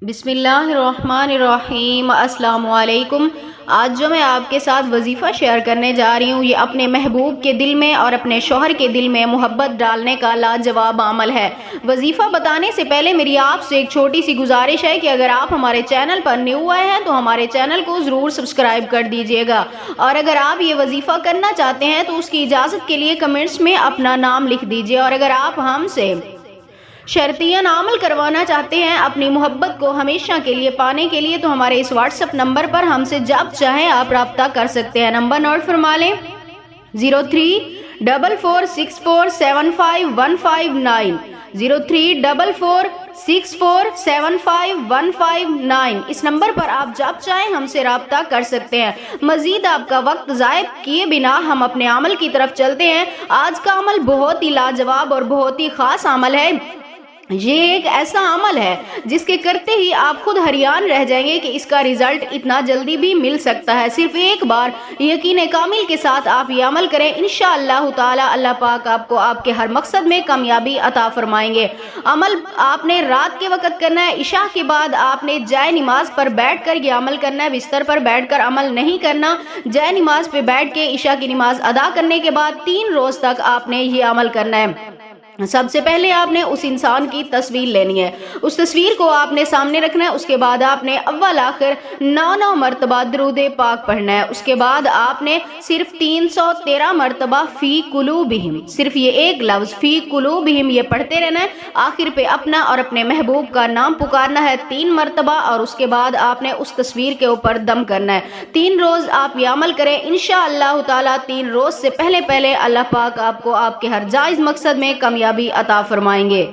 بسم اللہ الرحمن الرحیم۔ السلام علیکم۔ آج جو میں آپ کے ساتھ وظیفہ شیئر کرنے جا رہی ہوں، یہ اپنے محبوب کے دل میں اور اپنے شوہر کے دل میں محبت ڈالنے کا لاجواب عمل ہے۔ وظیفہ بتانے سے پہلے میری آپ سے ایک چھوٹی سی گزارش ہے کہ اگر آپ ہمارے چینل پر نیو آئے ہیں تو ہمارے چینل کو ضرور سبسکرائب کر دیجئے گا، اور اگر آپ یہ وظیفہ کرنا چاہتے ہیں تو اس کی اجازت کے لیے کمنٹس میں اپنا نام لکھ دیجئے، اور اگر آپ ہم سے شرطیاً عمل کروانا چاہتے ہیں اپنی محبت کو ہمیشہ کے لیے پانے کے لیے، تو ہمارے اس واٹس ایپ نمبر پر ہم سے جب چاہیں آپ رابطہ کر سکتے ہیں۔ نمبر نوٹ فرما لیں: 0344647515 0344647515 اس نمبر پر آپ جب چاہیں ہم سے رابطہ کر سکتے ہیں۔ مزید آپ کا وقت ضائع کیے بنا ہم اپنے عمل کی طرف چلتے ہیں۔ آج کا عمل بہت ہی لاجواب اور بہت ہی خاص عمل ہے۔ یہ ایک ایسا عمل ہے جس کے کرتے ہی آپ خود حیران رہ جائیں گے کہ اس کا رزلٹ اتنا جلدی بھی مل سکتا ہے۔ صرف ایک بار یقین کامل کے ساتھ آپ یہ عمل کریں، انشاءاللہ تعالی اللہ پاک آپ کو آپ کے ہر مقصد میں کامیابی عطا فرمائیں گے۔ عمل آپ نے رات کے وقت کرنا ہے، عشاء کے بعد آپ نے جائے نماز پر بیٹھ کر یہ عمل کرنا ہے۔ بستر پر بیٹھ کر عمل نہیں کرنا، جائے نماز پہ بیٹھ کے عشاء کی نماز ادا کرنے کے بعد 3 روز تک آپ نے یہ عمل کرنا ہے۔ سب سے پہلے آپ نے اس انسان کی تصویر لینی ہے، اس تصویر کو آپ نے سامنے رکھنا ہے۔ اس کے بعد آپ نے اول آخر 9 مرتبہ درود پاک پڑھنا ہے۔ اس کے بعد آپ نے صرف 313 مرتبہ فی قلوبہم، صرف یہ ایک لفظ فی قلوبہم یہ پڑھتے رہنا ہے۔ آخر پہ اپنا اور اپنے محبوب کا نام پکارنا ہے 3 مرتبہ، اور اس کے بعد آپ نے اس تصویر کے اوپر دم کرنا ہے۔ 3 روز آپ یہ عمل کریں، انشاءاللہ تعالی 3 روز سے پہلے اللہ پاک آپ کو آپ کے ہر جائز مقصد میں کامیابی عطا فرمائیں گے۔